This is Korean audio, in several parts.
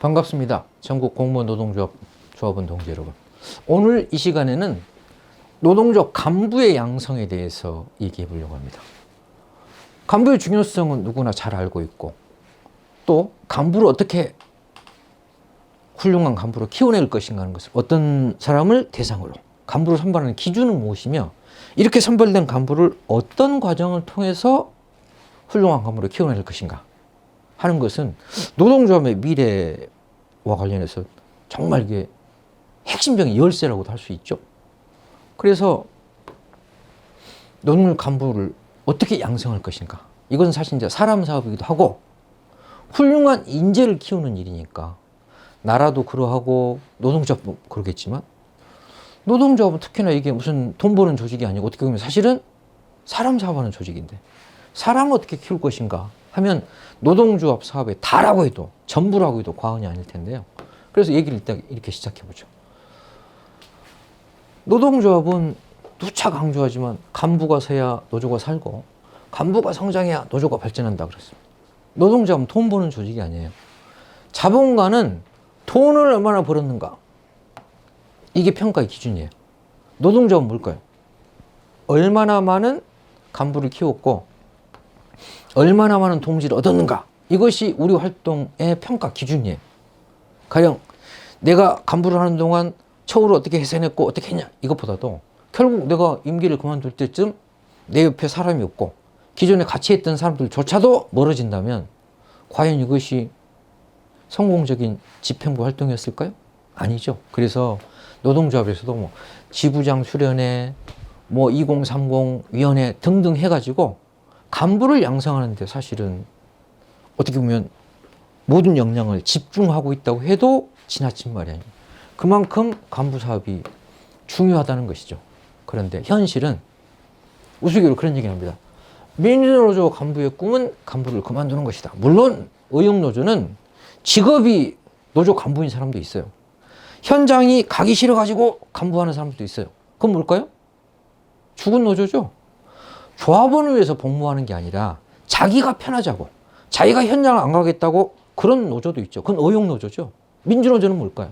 반갑습니다. 전국 공무원 노동조합 조합원 동지 여러분. 오늘 이 시간에는 노동조합 간부의 양성에 대해서 얘기해 보려고 합니다. 간부의 중요성은 누구나 잘 알고 있고, 또 간부를 어떻게 훌륭한 간부로 키워낼 것인가 하는 것을, 어떤 사람을 대상으로 간부를 선발하는 기준은 무엇이며, 이렇게 선발된 간부를 어떤 과정을 통해서 훌륭한 간부로 키워낼 것인가 하는 것은 노동조합의 미래와 관련해서 정말 이게 핵심적인 열쇠라고도 할 수 있죠. 그래서 노동조합 간부를 어떻게 양성할 것인가, 이것은 사실 이제 사람 사업이기도 하고 훌륭한 인재를 키우는 일이니까 나라도 그러하고 노동조합도 그러겠지만, 노동조합은 특히나 이게 무슨 돈 버는 조직이 아니고 어떻게 보면 사실은 사람 사업하는 조직인데, 사람을 어떻게 키울 것인가 하면 노동조합 사업의 다라고 해도, 전부라고 해도 과언이 아닐 텐데요. 그래서 얘기를 일단 이렇게 시작해 보죠. 노동조합은 누차 강조하지만 간부가 서야 노조가 살고, 간부가 성장해야 노조가 발전한다 그랬습니다. 노동조합은 돈 버는 조직이 아니에요. 자본가는 돈을 얼마나 벌었는가, 이게 평가의 기준이에요. 노동조합은 뭘까요? 얼마나 많은 간부를 키웠고 얼마나 많은 동지를 얻었는가, 이것이 우리 활동의 평가 기준이에요. 가령 내가 간부를 하는 동안 처우를 어떻게 개선했고 어떻게 했냐, 이것보다도 결국 내가 임기를 그만둘 때쯤 내 옆에 사람이 없고 기존에 같이 했던 사람들조차도 멀어진다면 과연 이것이 성공적인 집행부 활동이었을까요? 아니죠. 그래서 노동조합에서도 뭐 지부장 수련회, 뭐 2030 위원회 등등 해가지고 간부를 양성하는데 사실은 어떻게 보면 모든 역량을 집중하고 있다고 해도 지나친 말이 아니에요. 그만큼 간부 사업이 중요하다는 것이죠. 그런데 현실은 우스갯소리로 그런 얘기를 합니다. 민주노조 간부의 꿈은 간부를 그만두는 것이다. 물론 의용노조는 직업이 노조 간부인 사람도 있어요. 현장이 가기 싫어가지고 간부하는 사람들도 있어요. 그건 뭘까요? 죽은 노조죠. 조합원을 위해서 복무하는 게 아니라 자기가 편하자고, 자기가 현장을 안 가겠다고 그런 노조도 있죠. 그건 의용노조죠. 민주노조는 뭘까요?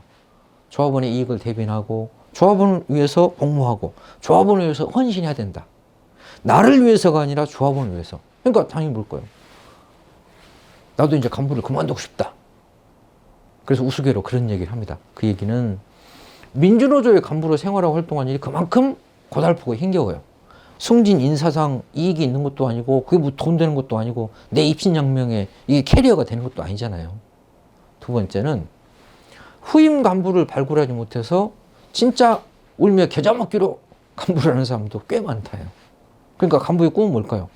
조합원의 이익을 대변하고 조합원을 위해서 복무하고 조합원을 위해서 헌신해야 된다. 나를 위해서가 아니라 조합원을 위해서. 그러니까 당연히 뭘까요? 나도 이제 간부를 그만두고 싶다. 그래서 우스개로 그런 얘기를 합니다. 그 얘기는 민주노조의 간부로 생활하고 활동하는 일이 그만큼 고달프고 힘겨워요. 승진 인사상 이익이 있는 것도 아니고, 그게 뭐 돈 되는 것도 아니고, 내 입신양명에 이게 캐리어가 되는 것도 아니잖아요. 두 번째는 후임 간부를 발굴하지 못해서 진짜 울며 겨자 먹기로 간부를 하는 사람도 꽤 많다요. 그러니까 간부의 꿈은 뭘까요?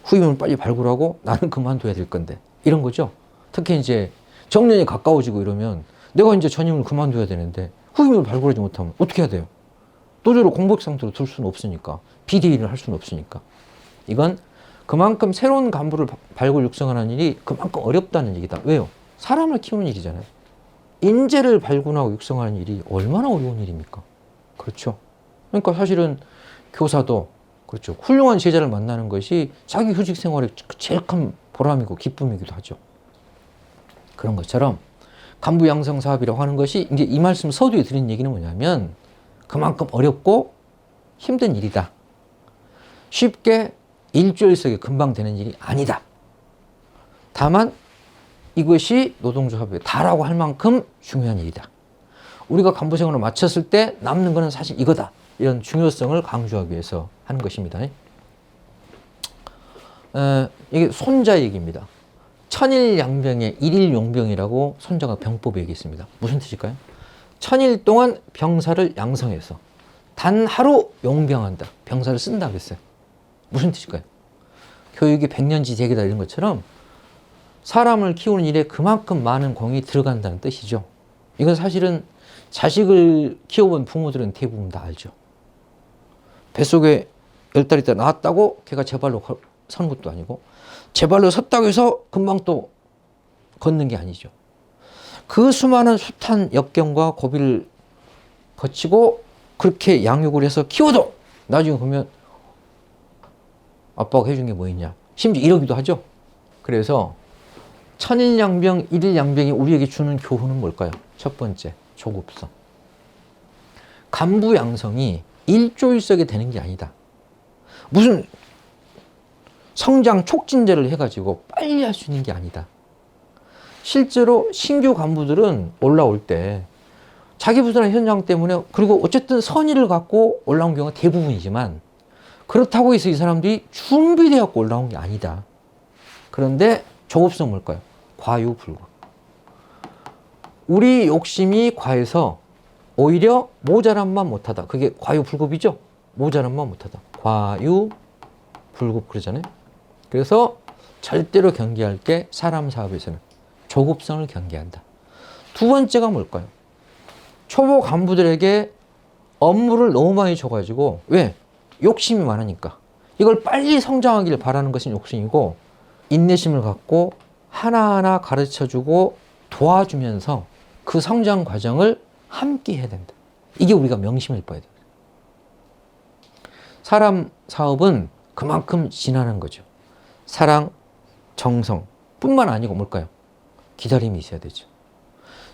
후임을 빨리 발굴하고 나는 그만둬야 될 건데, 이런 거죠. 특히 이제 정년이 가까워지고 이러면 내가 이제 전임을 그만둬야 되는데 후임을 발굴하지 못하면 어떻게 해야 돼요? 노조를 공백 상태로 둘 수는 없으니까, 비대위를 할 수는 없으니까. 이건 그만큼 새로운 간부를 발굴 육성하는 일이 그만큼 어렵다는 얘기다. 왜요? 사람을 키우는 일이잖아요. 인재를 발굴하고 육성하는 일이 얼마나 어려운 일입니까? 그렇죠. 그러니까 사실은 교사도 그렇죠. 훌륭한 제자를 만나는 것이 자기 휴직 생활의 제일 큰 보람이고 기쁨이기도 하죠. 그런 것처럼 간부 양성 사업이라고 하는 것이, 이제 이 말씀 서두에 드린 얘기는 뭐냐면 그만큼 어렵고 힘든 일이다. 쉽게 일주일 속에 금방 되는 일이 아니다. 다만 이것이 노동조합의 다라고 할 만큼 중요한 일이다. 우리가 간부 생활을 마쳤을 때 남는 것은 사실 이거다. 이런 중요성을 강조하기 위해서 하는 것입니다. 이게 손자 얘기입니다. 천일양병에 일일용병이라고 손자가 병법에 얘기 있습니다. 무슨 뜻일까요? 1000일 동안 병사를 양성해서 단 하루 용병한다. 병사를 쓴다 그랬어요. 무슨 뜻일까요? 교육이 백년지 대계다 이런 것처럼 사람을 키우는 일에 그만큼 많은 공이 들어간다는 뜻이죠. 이건 사실은 자식을 키워본 부모들은 대부분 다 알죠. 뱃속에 10달 있다 나왔다고 걔가 제 발로 서는 것도 아니고, 제 발로 섰다고 해서 금방 또 걷는 게 아니죠. 그 수많은 숱한 역경과 고비를 거치고 그렇게 양육을 해서 키워도 나중에 보면 아빠가 해준 게 뭐 있냐, 심지어 이러기도 하죠. 그래서 천일양병, 일일양병이 우리에게 주는 교훈은 뭘까요? 첫 번째, 조급성. 간부양성이 일조일석에 되는 게 아니다. 무슨 성장 촉진제를 해가지고 빨리 할 수 있는 게 아니다. 실제로 신규 간부들은 올라올 때 자기 부서나 현장 때문에, 그리고 어쨌든 선의를 갖고 올라온 경우가 대부분이지만, 그렇다고 해서 이 사람들이 준비되어 갖고 올라온 게 아니다. 그런데 조급성 뭘까요? 과유불급. 우리 욕심이 과해서 오히려 모자람만 못하다. 그게 과유불급이죠. 모자람만 못하다. 과유불급 그러잖아요. 그래서 절대로 경계할 게 사람 사업에서는 조급성을 경계한다. 두 번째가 뭘까요? 초보 간부들에게 업무를 너무 많이 줘가지고, 왜? 욕심이 많으니까. 이걸 빨리 성장하기를 바라는 것은 욕심이고, 인내심을 갖고 하나하나 가르쳐주고 도와주면서 그 성장 과정을 함께 해야 된다. 이게 우리가 명심을 봐야 돼요. 사람 사업은 그만큼 지난한 거죠. 사랑, 정성 뿐만 아니고 뭘까요? 기다림이 있어야 되죠.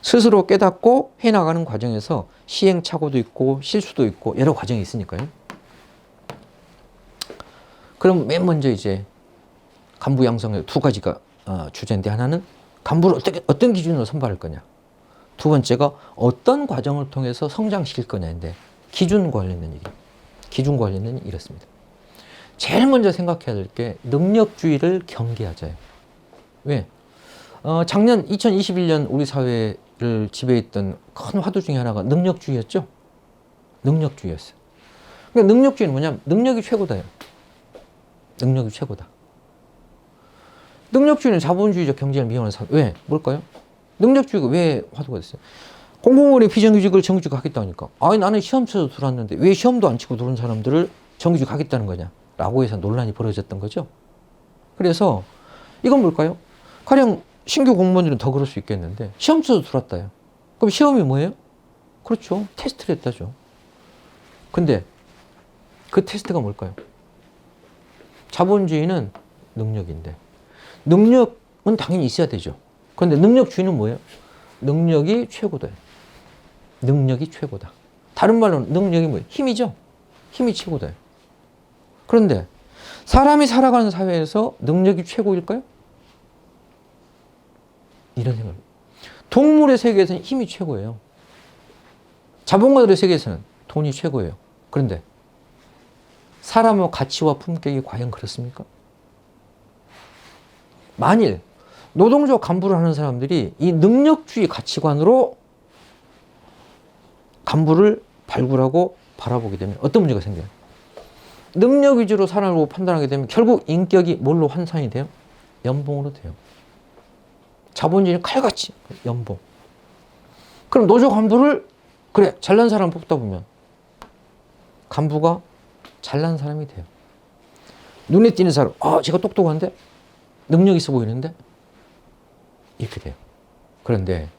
스스로 깨닫고 해나가는 과정에서 시행착오도 있고 실수도 있고 여러 과정이 있으니까요. 그럼 맨 먼저 이제 간부 양성의 두 가지가 주제인데, 하나는 간부를 어떤 기준으로 선발할 거냐, 두 번째가 어떤 과정을 통해서 성장시킬 거냐인데, 기준과 관련된 얘기. 기준과 관련된 얘기 이렇습니다. 제일 먼저 생각해야 될 게 능력주의를 경계하자요. 왜? 작년 2021년 우리 사회를 지배했던 큰 화두 중에 하나가 능력주의였죠. 능력주의였어요. 그러니까 능력주의는 뭐냐면 능력이 최고다요. 능력이 최고다. 능력주의는 자본주의적 경쟁을 미용하는 사회. 왜? 뭘까요? 능력주의가 왜 화두가 됐어요? 공공원의 비정규직을 정규직 하겠다니까. 아니, 나는 시험 쳐서 들어왔는데 왜 시험도 안 치고 들어온 사람들을 정규직 하겠다는 거냐? 라고 해서 논란이 벌어졌던 거죠. 그래서 이건 뭘까요? 가령 신규 공무원들은 더 그럴 수 있겠는데, 시험 쳐서 들어왔다요. 그럼 시험이 뭐예요? 그렇죠. 테스트를 했다죠. 근데 그 테스트가 뭘까요? 자본주의는 능력인데, 능력은 당연히 있어야 되죠. 그런데 능력주의는 뭐예요? 능력이 최고다. 능력이 최고다. 다른 말로는 능력이 뭐예요? 힘이죠. 힘이 최고다. 그런데 사람이 살아가는 사회에서 능력이 최고일까요? 이런 생각. 동물의 세계에서는 힘이 최고예요. 자본가들의 세계에서는 돈이 최고예요. 그런데 사람의 가치와 품격이 과연 그렇습니까? 만일 노동조 간부를 하는 사람들이 이 능력주의 가치관으로 간부를 발굴하고 바라보게 되면 어떤 문제가 생겨요? 능력 위주로 사람을 판단하게 되면 결국 인격이 뭘로 환산이 돼요? 연봉으로 돼요. 자본주의는 칼같이 연봉. 그럼 노조 간부를, 그래, 잘난 사람 뽑다 보면 간부가 잘난 사람이 돼요. 눈에 띄는 사람, 제가 똑똑한데? 능력 있어 보이는데? 이렇게 돼요. 그런데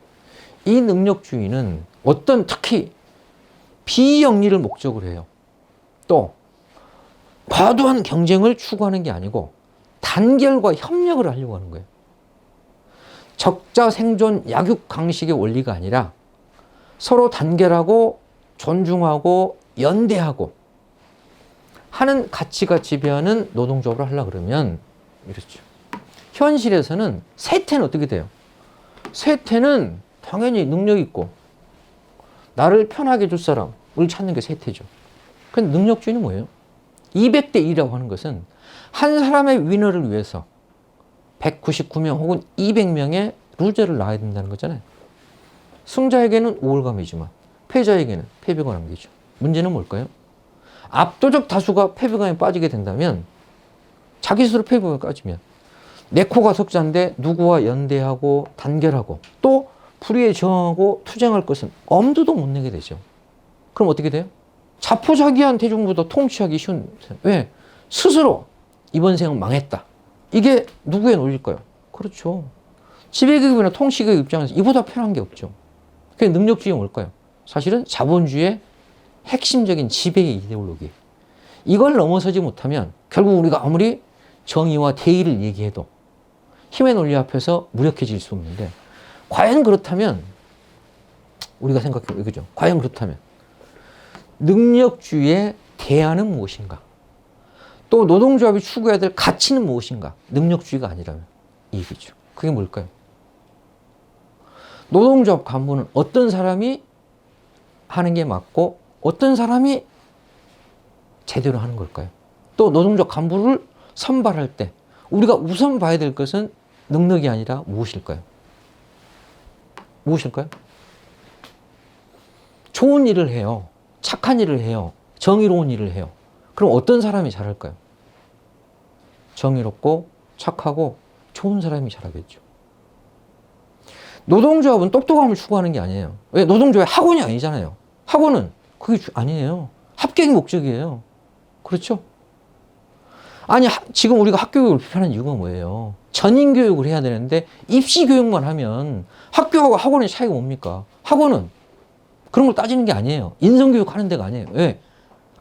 이 능력주의는 어떤, 특히 비영리를 목적으로 해요. 또 과도한 경쟁을 추구하는 게 아니고 단결과 협력을 하려고 하는 거예요. 적자 생존 약육 강식의 원리가 아니라 서로 단결하고 존중하고 연대하고 하는 가치가 지배하는 노동조합을 하려고 그러면 이렇죠. 현실에서는 세태는 어떻게 돼요? 세태는 당연히 능력 있고 나를 편하게 해줄 사람을 찾는 게 세태죠. 근데 능력주의는 뭐예요? 200대 1이라고 하는 것은 한 사람의 위너를 위해서 199명 혹은 200명의 루저를 낳아야 된다는 거잖아요. 승자에게는 우월감이지만 패자에게는 패배가 남기죠. 문제는 뭘까요? 압도적 다수가 패배감에 빠지게 된다면, 자기 스스로 패배감에 빠지면 내 코가 석자인데 누구와 연대하고 단결하고 또 불의에 저항하고 투쟁할 것은 엄두도 못 내게 되죠. 그럼 어떻게 돼요? 자포자기한 대중보다 통치하기 쉬운. 왜? 스스로 이번 생은 망했다. 이게 누구의 논리일까요? 그렇죠. 지배계급이나 통치계급 입장에서 이보다 편한 게 없죠. 그게 능력주의가 뭘까요? 사실은 자본주의의 핵심적인 지배의 이데올로기. 이걸 넘어서지 못하면 결국 우리가 아무리 정의와 대의를 얘기해도 힘의 논리 앞에서 무력해질 수 없는데, 과연 그렇다면 우리가 생각해 그죠? 과연 그렇다면 능력주의의 대안은 무엇인가? 또 노동조합이 추구해야 될 가치는 무엇인가? 능력주의가 아니라면 이 얘기죠. 그게 뭘까요? 노동조합 간부는 어떤 사람이 하는 게 맞고 어떤 사람이 제대로 하는 걸까요? 또 노동조합 간부를 선발할 때 우리가 우선 봐야 될 것은 능력이 아니라 무엇일까요? 무엇일까요? 좋은 일을 해요. 착한 일을 해요. 정의로운 일을 해요. 그럼 어떤 사람이 잘할까요? 정의롭고 착하고 좋은 사람이 잘하겠죠. 노동조합은 똑똑함을 추구하는 게 아니에요. 왜? 노동조합이 학원이 아니잖아요. 학원은 그게 아니에요. 합격이 목적이에요. 그렇죠? 아니, 지금 우리가 학교교육을 비판하는 이유가 뭐예요? 전인교육을 해야 되는데 입시교육만 하면 학교하고 학원의 차이가 뭡니까? 학원은 그런 걸 따지는 게 아니에요. 인성교육 하는 데가 아니에요. 왜?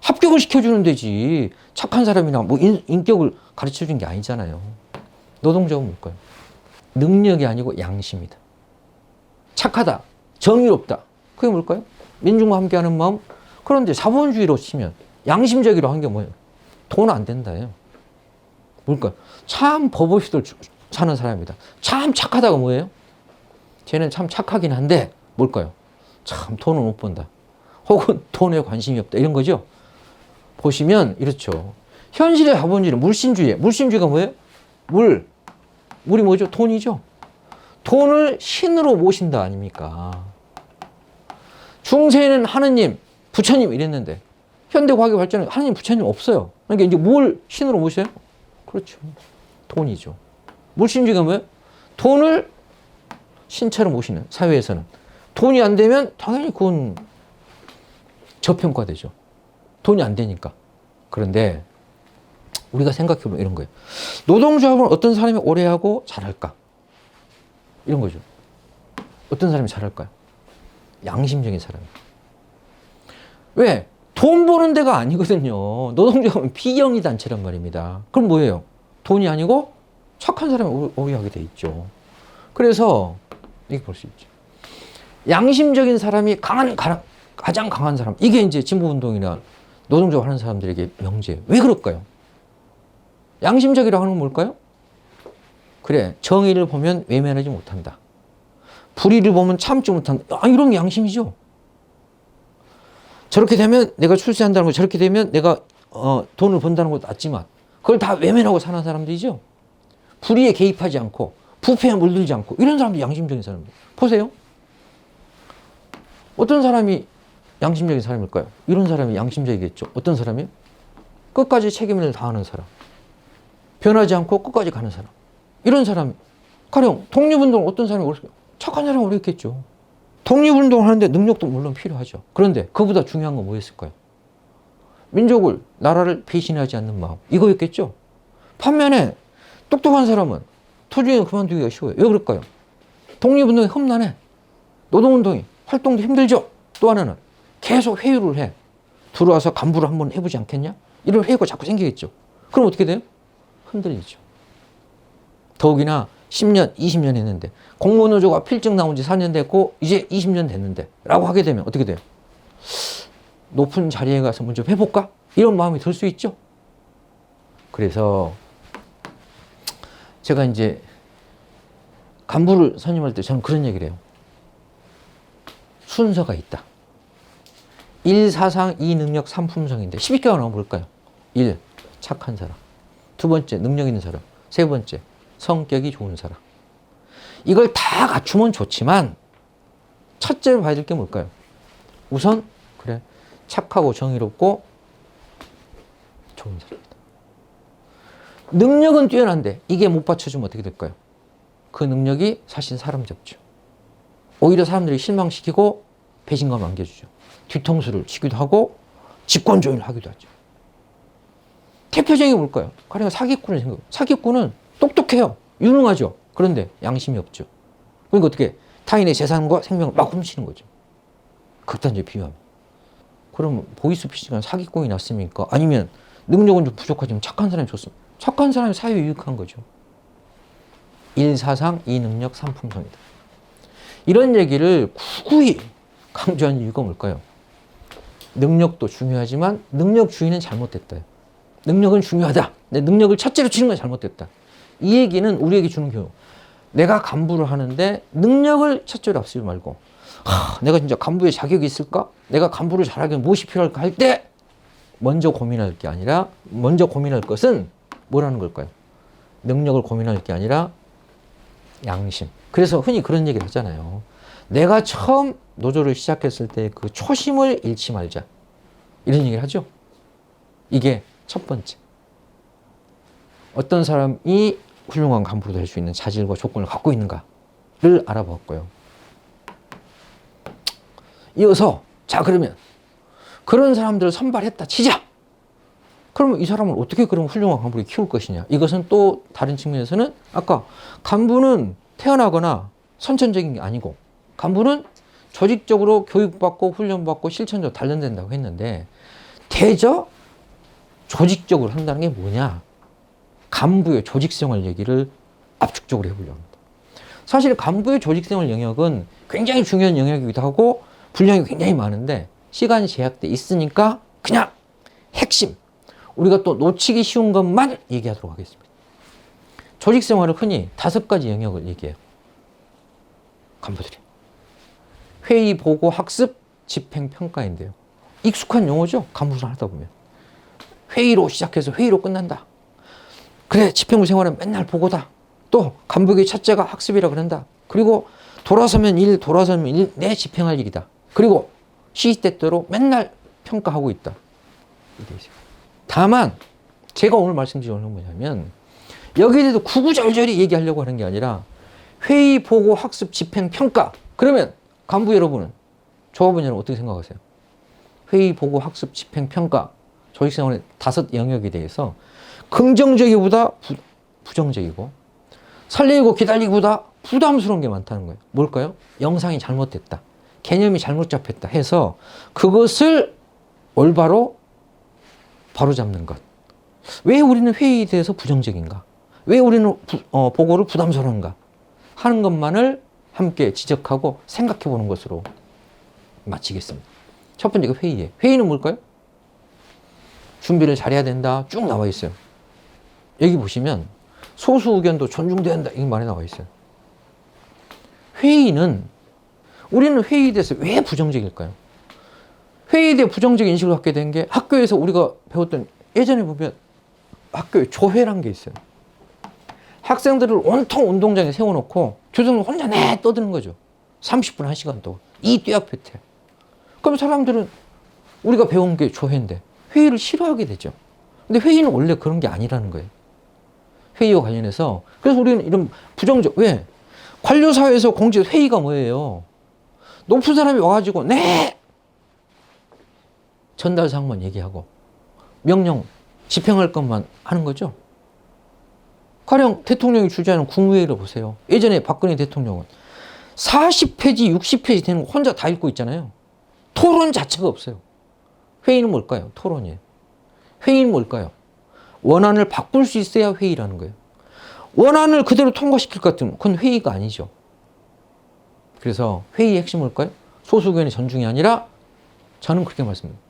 합격을 시켜주는 데지 착한 사람이나 뭐 인격을 가르쳐주는 게 아니잖아요. 노동조합은 뭘까요? 능력이 아니고 양심이다. 착하다. 정의롭다. 그게 뭘까요? 민중과 함께하는 마음. 그런데 자본주의로 치면 양심적이로 한 게 뭐예요? 돈 안 된다예요. 뭘까요? 참 법 없이들 사는 사람이다. 참 착하다가 뭐예요? 쟤는 참 착하긴 한데 뭘까요? 참 돈을 못 번다. 혹은 돈에 관심이 없다. 이런 거죠. 보시면 이렇죠. 현실의 자본주의는 물신주의예요. 물신주의가 뭐예요? 물이 뭐죠? 돈이죠. 돈을 신으로 모신다 아닙니까? 중세에는 하느님, 부처님 이랬는데 현대과학의 발전은 하느님, 부처님 없어요. 그러니까 이제 뭘 신으로 모셔요? 그렇죠. 돈이죠. 물신주의가 뭐예요? 돈을 신처럼 모시는 사회에서는. 돈이 안 되면 당연히 그건 저평가되죠. 돈이 안 되니까. 그런데 우리가 생각해보면 이런 거예요. 노동조합은 어떤 사람이 오래 하고 잘할까? 이런 거죠. 어떤 사람이 잘할까요? 양심적인 사람. 왜? 돈 버는 데가 아니거든요. 노동조합은 비영리 단체란 말입니다. 그럼 뭐예요? 돈이 아니고 착한 사람이 오래 하게 돼 있죠. 그래서 이렇게 볼 수 있죠. 양심적인 사람이 가장 강한 사람. 이게 이제 진보운동이나 노동조합 하는 사람들에게 명제예요. 왜 그럴까요? 양심적이라고 하는 건 뭘까요? 그래, 정의를 보면 외면하지 못한다. 불의를 보면 참지 못한다. 이런 게 양심이죠. 저렇게 되면 내가 출세한다는 거, 저렇게 되면 내가 돈을 번다는 것도 맞지만 그걸 다 외면하고 사는 사람들이죠. 불의에 개입하지 않고 부패에 물들지 않고 이런 사람들이 양심적인 사람들. 보세요. 어떤 사람이 양심적인 사람일까요? 이런 사람이 양심적이겠죠. 어떤 사람이요? 끝까지 책임을 다하는 사람. 변하지 않고 끝까지 가는 사람. 이런 사람이. 가령 독립운동 어떤 사람이 착한 사람이 오랬겠죠. 독립운동을 하는데 능력도 물론 필요하죠. 그런데 그보다 중요한 건 뭐였을까요? 민족을, 나라를 배신하지 않는 마음. 이거였겠죠. 반면에 똑똑한 사람은 토중에 그만두기가 쉬워요. 왜 그럴까요? 독립운동이 험난해. 노동운동이 활동도 힘들죠. 또 하나는 계속 회유를 해. 들어와서 간부를 한번 해보지 않겠냐? 이런 회유가 자꾸 생기겠죠. 그럼 어떻게 돼요? 흔들리죠. 더욱이나 10년, 20년 했는데 공무노조가 필증 나온 지 4년 됐고 이제 20년 됐는데 라고 하게 되면 어떻게 돼요? 높은 자리에 가서 먼저 해볼까? 이런 마음이 들 수 있죠. 그래서 제가 이제 간부를 선임할 때 저는 그런 얘기를 해요. 순서가 있다. 1, 사상, 2, 능력, 3, 품성인데 12개가 나오면 뭘까요? 1. 착한 사람. 두 번째, 능력 있는 사람. 세 번째, 성격이 좋은 사람. 이걸 다 갖추면 좋지만 첫째로 봐야 될 게 뭘까요? 우선 그래 착하고 정의롭고 좋은 사람이다. 능력은 뛰어난데 이게 못 받쳐주면 어떻게 될까요? 그 능력이 사실 사람 잡죠. 오히려 사람들이 실망시키고 배신감 안겨주죠. 뒤통수를 치기도 하고 직권조인을 하기도 하죠. 대표적인 게 뭘까요? 가령 사기꾼을 생각해요. 사기꾼은 똑똑해요. 유능하죠. 그런데 양심이 없죠. 그러니까 어떻게 타인의 재산과 생명을 막 훔치는 거죠. 극단적으로 비유하면. 그럼 보이스피싱은 사기꾼이 낫습니까? 아니면 능력은 좀 부족하지만 착한 사람이 좋습니까? 착한 사람이 사회에 유익한 거죠. 1 사상, 2 능력, 3 품성이다. 이런 얘기를 굳이 강조한 이유가 뭘까요? 능력도 중요하지만 능력 주의는 잘못됐다. 능력은 중요하다. 내 능력을 첫째로 치는 건 잘못됐다. 이 얘기는 우리에게 주는 교육. 내가 간부를 하는데 능력을 첫째로 앞세우지 말고 내가 진짜 간부의 자격이 있을까? 내가 간부를 잘하기 위해 무엇이 필요할까 할 때 먼저 고민할 게 아니라 먼저 고민할 것은 뭐라는 걸까요? 능력을 고민할 게 아니라 양심. 그래서 흔히 그런 얘기를 하잖아요. 내가 처음 노조를 시작했을 때 그 초심을 잃지 말자. 이런 얘기를 하죠. 이게 첫 번째. 어떤 사람이 훌륭한 간부로 될 수 있는 자질과 조건을 갖고 있는가를 알아봤고요. 이어서 자 그러면 그런 사람들을 선발했다 치자. 그러면 이 사람을 어떻게 그럼 훌륭한 간부로 키울 것이냐. 이것은 또 다른 측면에서는 아까 간부는 태어나거나 선천적인 게 아니고 간부는 조직적으로 교육받고 훈련받고 실천적으로 단련된다고 했는데 대저 조직적으로 한다는 게 뭐냐. 간부의 조직생활 얘기를 압축적으로 해보려고 합니다. 사실 간부의 조직생활 영역은 굉장히 중요한 영역이기도 하고 분량이 굉장히 많은데 시간이 제약돼 있으니까 그냥 핵심 우리가 또 놓치기 쉬운 것만 얘기하도록 하겠습니다. 조직생활을 흔히 5가지 영역을 얘기해요. 간부들이. 회의, 보고, 학습, 집행, 평가인데요. 익숙한 용어죠. 간부를 하다 보면. 회의로 시작해서 회의로 끝난다. 그래 집행부 생활은 맨날 보고다. 또 간부의 첫째가 학습이라 그런다. 그리고 돌아서면 일, 돌아서면 일, 내 집행할 일이다. 그리고 시시때때로 맨날 평가하고 있다. 다만 제가 오늘 말씀드리는 건 뭐냐면 여기에 대해서 구구절절히 얘기하려고 하는 게 아니라 회의, 보고, 학습, 집행, 평가. 그러면 간부 여러분은 조합원 여러분 어떻게 생각하세요? 회의, 보고, 학습, 집행, 평가 조직생활의 5 영역에 대해서 긍정적이보다 부정적이고 설레이고 기다리기보다 부담스러운 게 많다는 거예요. 뭘까요? 영상이 잘못됐다. 개념이 잘못 잡혔다 해서 그것을 올바로 바로잡는 것. 왜 우리는 회의에 대해서 부정적인가? 왜 우리는 보고를 부담스러운가? 하는 것만을 함께 지적하고 생각해 보는 것으로 마치겠습니다. 첫 번째가 회의예요. 회의는 뭘까요? 준비를 잘해야 된다. 쭉 나와 있어요. 여기 보시면 소수 의견도 존중돼야 한다. 이게 많이 나와 있어요. 회의는 우리는 회의에 대해서 왜 부정적일까요? 회의에 대해 부정적 인식을 갖게 된 게 학교에서 우리가 배웠던 예전에 보면 학교에 조회란 게 있어요. 학생들을 온통 운동장에 세워놓고 교수는 혼자 내 떠드는 거죠. 30분, 1시간 동안. 이 뙤약볕에. 그럼 사람들은 우리가 배운 게 조회인데 회의를 싫어하게 되죠. 근데 회의는 원래 그런 게 아니라는 거예요. 회의와 관련해서. 그래서 우리는 이런 부정적, 왜? 관료사회에서 공직 회의가 뭐예요? 높은 사람이 와가지고, 네! 전달사항만 얘기하고, 명령, 집행할 것만 하는 거죠. 가령 대통령이 주재하는 국무회의를 보세요. 예전에 박근혜 대통령은 40페이지, 60페이지 되는 거 혼자 다 읽고 있잖아요. 토론 자체가 없어요. 회의는 뭘까요? 토론이에요. 회의는 뭘까요? 원안을 바꿀 수 있어야 회의라는 거예요. 원안을 그대로 통과시킬 것 같으면 그건 회의가 아니죠. 그래서 회의의 핵심은 뭘까요? 소수 의견의 존중이 아니라 저는 그렇게 말씀드립니다.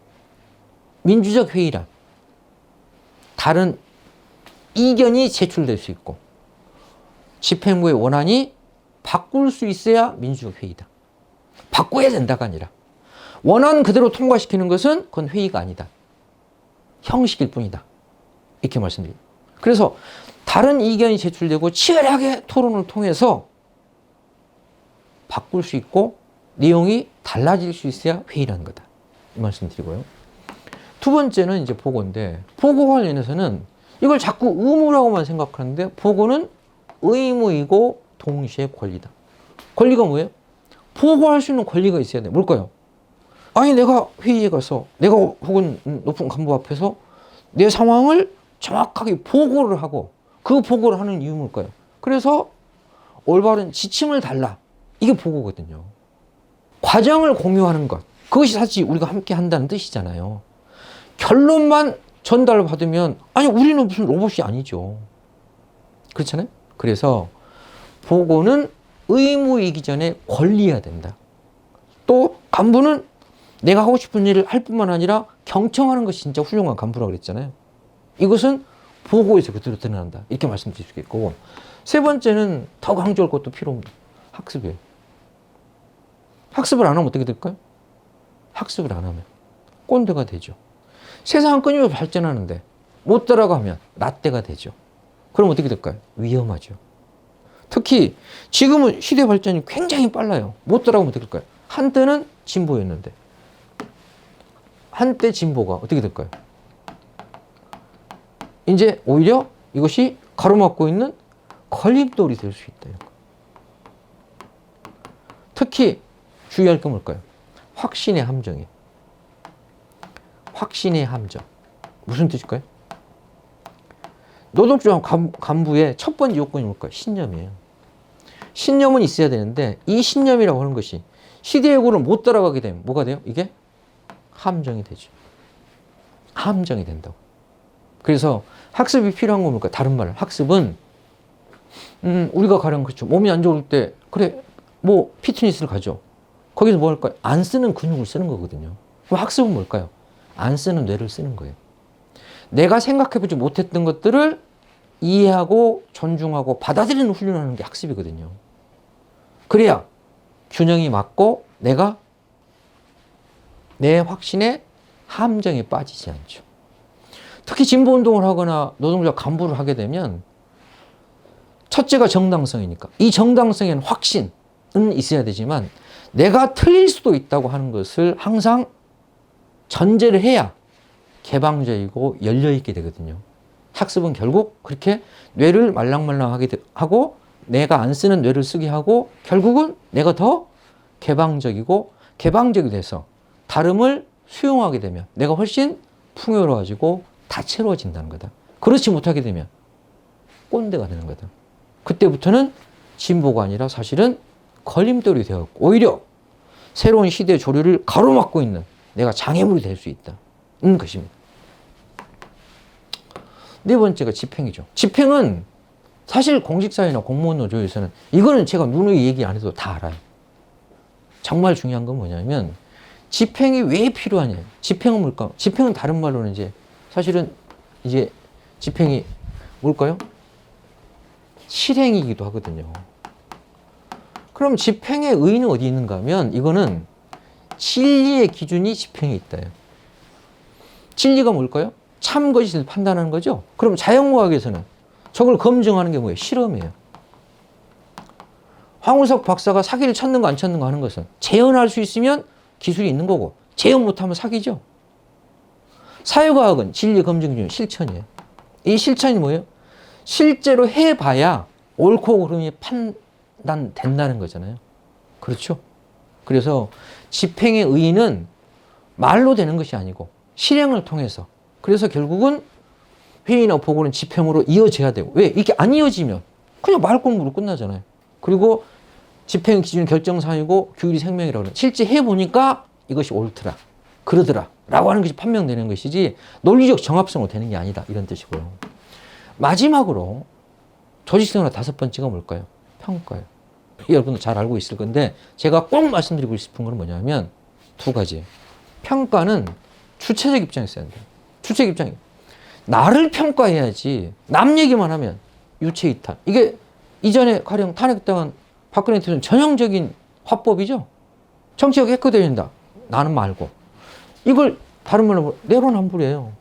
민주적 회의란 다른 이견이 제출될 수 있고 집행부의 원안이 바꿀 수 있어야 민주적 회의다. 바꿔야 된다가 아니라 원안 그대로 통과시키는 것은 그건 회의가 아니다. 형식일 뿐이다. 이렇게 말씀드립니다. 그래서 다른 이견이 제출되고 치열하게 토론을 통해서 바꿀 수 있고 내용이 달라질 수 있어야 회의라는 거다. 이 말씀 드리고요. 두 번째는 이제 보고인데 보고 관련해서는 이걸 자꾸 의무라고만 생각하는데 보고는 의무이고 동시에 권리다. 권리가 뭐예요? 보고할 수 있는 권리가 있어야 돼. 뭘까요? 아니 내가 회의에 가서 내가 혹은 높은 간부 앞에서 내 상황을 정확하게 보고를 하고 그 보고를 하는 이유 뭘까요? 그래서 올바른 지침을 달라. 이게 보고거든요. 과정을 공유하는 것. 그것이 사실 우리가 함께 한다는 뜻이잖아요. 결론만 전달받으면 아니 우리는 무슨 로봇이 아니죠. 그렇잖아요. 그래서 보고는 의무이기 전에 권리해야 된다. 또 간부는 내가 하고 싶은 일을 할 뿐만 아니라 경청하는 것이 진짜 훌륭한 간부라고 그랬잖아요. 이것은 보고에서 그대로 드러난다. 이렇게 말씀드릴 수 있겠고, 세 번째는 더 강조할 것도 필요 없는 학습이에요. 학습을 안 하면 어떻게 될까요? 학습을 안 하면 꼰대가 되죠. 세상은 끊임없이 발전하는데 못 따라가면 라떼가 되죠. 그럼 어떻게 될까요? 위험하죠. 특히 지금은 시대 발전이 굉장히 빨라요. 못 따라가면 어떻게 될까요? 한때는 진보였는데 한때 진보가 어떻게 될까요? 이제 오히려 이것이 가로막고 있는 걸림돌이 될 수 있다. 특히 주의할 게 뭘까요? 확신의 함정이에요. 확신의 함정. 무슨 뜻일까요? 노동조합 간부의 첫 번째 요건이 뭘까요? 신념이에요. 신념은 있어야 되는데 이 신념이라고 하는 것이 시대의 요구를 못 따라가게 되면 뭐가 돼요? 이게 함정이 되죠. 함정이 된다고. 그래서 학습이 필요한 건 뭘까요? 다른 말로 학습은 우리가 가령 그렇죠. 몸이 안 좋을 때 그래 뭐 피트니스를 가죠. 거기서 뭐 할까요? 안 쓰는 근육을 쓰는 거거든요. 그럼 학습은 뭘까요? 안 쓰는 뇌를 쓰는 거예요. 내가 생각해보지 못했던 것들을 이해하고 존중하고 받아들이는 훈련을 하는 게 학습이거든요. 그래야 균형이 맞고 내가 내 확신에 함정에 빠지지 않죠. 특히 진보운동을 하거나 노동자 간부를 하게 되면 첫째가 정당성이니까 이 정당성에는 확신은 있어야 되지만 내가 틀릴 수도 있다고 하는 것을 항상 전제를 해야 개방적이고 열려있게 되거든요. 학습은 결국 그렇게 뇌를 말랑말랑하게 하고 내가 안 쓰는 뇌를 쓰게 하고 결국은 내가 더 개방적이 돼서 다름을 수용하게 되면 내가 훨씬 풍요로워지고 다채로워진다는 거다. 그렇지 못하게 되면 꼰대가 되는 거다. 그때부터는 진보가 아니라 사실은 걸림돌이 되었고 오히려 새로운 시대의 조류를 가로막고 있는 내가 장애물이 될 수 있다는 것입니다. 네 번째가 집행이죠. 집행은 사실 공직사회나 공무원 노조에서는 이거는 제가 누누이 얘기 안 해도 다 알아요. 정말 중요한 건 뭐냐면 집행이 왜 필요하냐. 집행은 뭘까? 집행은 다른 말로는 이제 사실은 이제 집행이 뭘까요? 실행이기도 하거든요. 그럼 집행의 의의는 어디 있는가 하면 이거는 진리의 기준이 집행에 있다요. 진리가 뭘까요? 참 것을 판단하는 거죠. 그럼 자연과학에서는 저걸 검증하는 게 뭐예요? 실험이에요. 황우석 박사가 사기를 찾는가 안 찾는가 하는 것은 재현할 수 있으면 기술이 있는 거고 재현 못하면 사기죠. 사회과학은 진리 검증 기준 실천이에요. 이 실천이 뭐예요? 실제로 해봐야 옳고 그름이 판단된다는 거잖아요. 그렇죠? 그래서 집행의 의의는 말로 되는 것이 아니고 실행을 통해서 그래서 결국은 회의나 보고는 집행으로 이어져야 되고 왜? 이게 안 이어지면 그냥 말 공부로 끝나잖아요. 그리고 집행 기준 결정사항이고 규율이 생명이라고 하는 실제 해보니까 이것이 옳더라 그러더라 라고 하는 것이 판명되는 것이지 논리적 정합성으로 되는 게 아니다 이런 뜻이고요. 마지막으로 조직생활 다섯 번째가 뭘까요? 평가예요. 여러분도 잘 알고 있을 건데 제가 꼭 말씀드리고 싶은 건 뭐냐면 두 가지예요. 평가는 주체적 입장에서 해야 돼요. 주체적 입장이 나를 평가해야지 남 얘기만 하면 유체이탈. 이게 이전에 가령 탄핵당한 박근혜 대통령 전형적인 화법이죠. 정치가 깨끗해진다. 나는 말고. 이걸 다른 말로 내로남불이에요.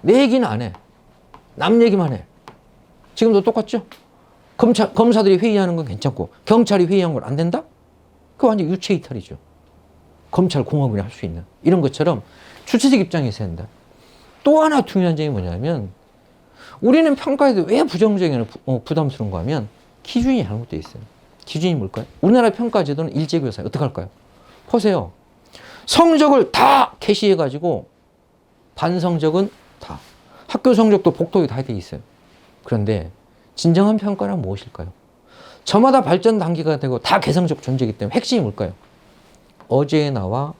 내 얘기는 안 해. 남 얘기만 해. 지금도 똑같죠? 검사들이 회의하는 건 괜찮고 경찰이 회의한 건 안 된다? 그거 완전 유체이탈이죠. 검찰 공화국이 할 수 있는 이런 것처럼 주체적 입장에서 한다. 또 하나 중요한 점이 뭐냐면 우리는 평가에도 왜 부정적이나 부담스러운가 하면 기준이 잘못되어 있어요. 기준이 뭘까요? 우리나라 평가 제도는 일제교사예요. 어떻게 할까요? 보세요. 성적을 다 게시해가지고 반성적은 다. 학교 성적도 복독이 다 돼 있어요. 그런데 진정한 평가는 무엇일까요? 저마다 발전 단계가 되고 다 개성적 존재이기 때문에 핵심이 뭘까요? 어제의 나와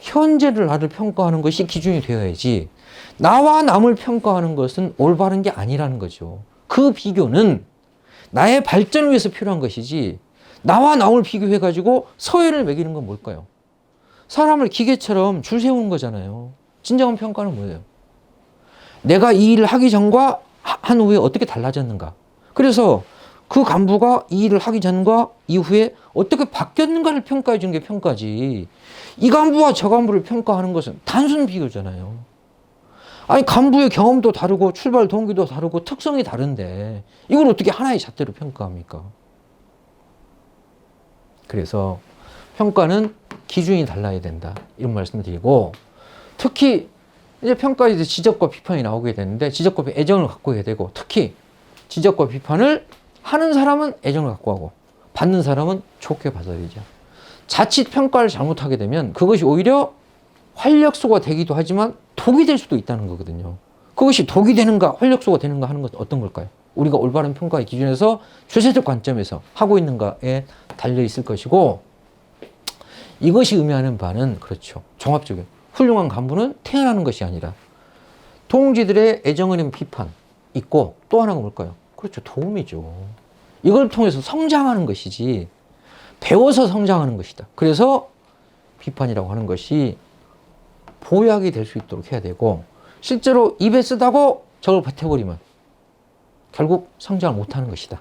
현재를 나를 평가하는 것이 기준이 되어야지 나와 남을 평가하는 것은 올바른 게 아니라는 거죠. 그 비교는 나의 발전을 위해서 필요한 것이지 나와 나를 비교해가지고 서열을 매기는 건 뭘까요? 사람을 기계처럼 줄 세우는 거잖아요. 진정한 평가는 뭐예요? 내가 이 일을 하기 전과 한 후에 어떻게 달라졌는가. 그래서 그 간부가 이 일을 하기 전과 이후에 어떻게 바뀌었는가를 평가해 주는 게 평가지. 이 간부와 저 간부를 평가하는 것은 단순 비교잖아요. 아니 간부의 경험도 다르고 출발 동기도 다르고 특성이 다른데 이걸 어떻게 하나의 잣대로 평가합니까? 그래서 평가는 기준이 달라야 된다. 이런 말씀을 드리고, 특히 이제 평가에 이제 지적과 비판이 나오게 되는데 지적과 애정을 갖고 해야 되고, 특히 지적과 비판을 하는 사람은 애정을 갖고 하고 받는 사람은 좋게 받아들이죠. 자칫 평가를 잘못하게 되면 그것이 오히려 활력소가 되기도 하지만 독이 될 수도 있다는 거거든요. 그것이 독이 되는가 활력소가 되는가 하는 것은 어떤 걸까요? 우리가 올바른 평가의 기준에서 주체적 관점에서 하고 있는가에 달려 있을 것이고, 이것이 의미하는 바는 그렇죠. 종합적인 훌륭한 간부는 태어나는 것이 아니라 동지들의 애정을 입은 비판 있고, 또 하나가 뭘까요? 그렇죠. 도움이죠. 이걸 통해서 성장하는 것이지 배워서 성장하는 것이다. 그래서 비판이라고 하는 것이 보약이 될 수 있도록 해야 되고, 실제로 입에 쓰다고 저걸 뱉어버리면 결국 성장을 못하는 것이다.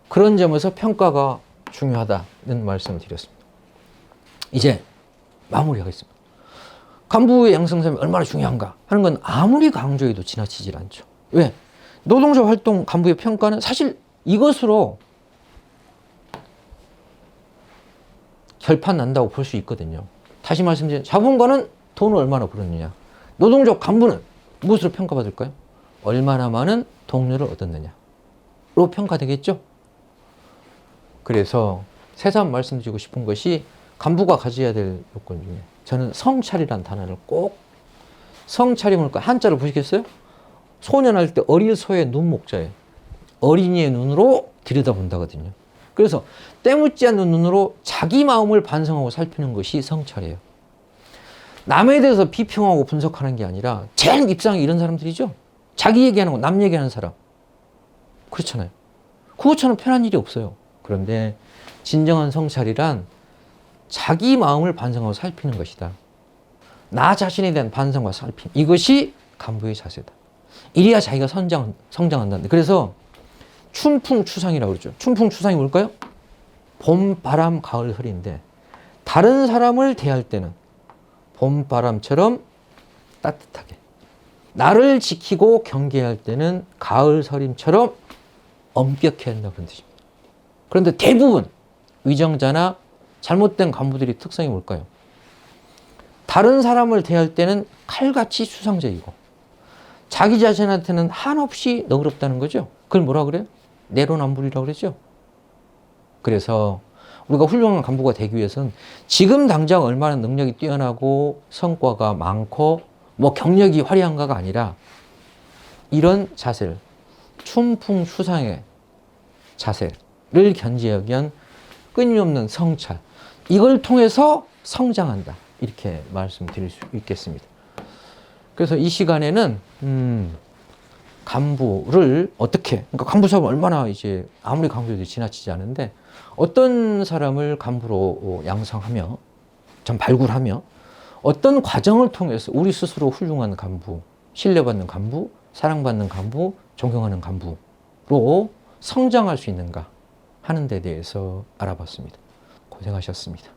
그런 점에서 평가가 중요하다는 말씀을 드렸습니다. 이제 마무리하겠습니다. 간부의 양성성이 얼마나 중요한가 하는 건 아무리 강조해도 지나치질 않죠. 왜? 노동자 활동 간부의 평가는 사실 이것으로 결판 난다고 볼 수 있거든요. 다시 말씀드리면 자본가는 돈을 얼마나 벌었느냐, 노동자 간부는 무엇으로 평가받을까요? 얼마나 많은 동료를 얻었느냐로 평가되겠죠. 그래서 새삼 말씀드리고 싶은 것이, 간부가 가져야 될 요건 중에 저는 성찰이라는 단어를 꼭, 성찰이 뭘까? 한자를 보시겠어요? 소년할 때 어릴 소의 눈목자예요. 어린이의 눈으로 들여다본다거든요. 그래서 때묻지 않는 눈으로 자기 마음을 반성하고 살피는 것이 성찰이에요. 남에 대해서 비평하고 분석하는 게 아니라 제 입장이 이런 사람들이죠. 자기 얘기하는 거 남 얘기하는 사람. 그렇잖아요. 그것처럼 편한 일이 없어요. 그런데 진정한 성찰이란 자기 마음을 반성하고 살피는 것이다. 나 자신에 대한 반성과 살핌. 이것이 간부의 자세다. 이래야 자기가 성장한다. 그래서 춘풍추상이라고 그러죠. 춘풍추상이 뭘까요? 봄, 바람, 가을, 흐리인데, 다른 사람을 대할 때는 봄바람처럼 따뜻하게, 나를 지키고 경계할 때는 가을 서림처럼 엄격해야 한다고 그런 뜻입니다. 그런데 대부분 위정자나 잘못된 간부들의 특성이 뭘까요? 다른 사람을 대할 때는 칼같이 수상적이고 자기 자신한테는 한없이 너그럽다는 거죠. 그걸 뭐라 그래요? 내로남불이라고 그러죠. 그래서 우리가 훌륭한 간부가 되기 위해서는 지금 당장 얼마나 능력이 뛰어나고 성과가 많고 뭐 경력이 화려한가가 아니라 이런 자세를, 춘풍추상의 자세를 견지하기 위한 끊임없는 성찰, 이걸 통해서 성장한다. 이렇게 말씀드릴 수 있겠습니다. 그래서 이 시간에는 간부를 어떻게, 그러니까 간부 사업은 얼마나 이제 아무리 강조해도 지나치지 않은데 어떤 사람을 간부로 양성하며, 좀 발굴하며 어떤 과정을 통해서 우리 스스로 훌륭한 간부, 신뢰받는 간부, 사랑받는 간부, 존경하는 간부로 성장할 수 있는가 하는 데 대해서 알아봤습니다. 고생하셨습니다.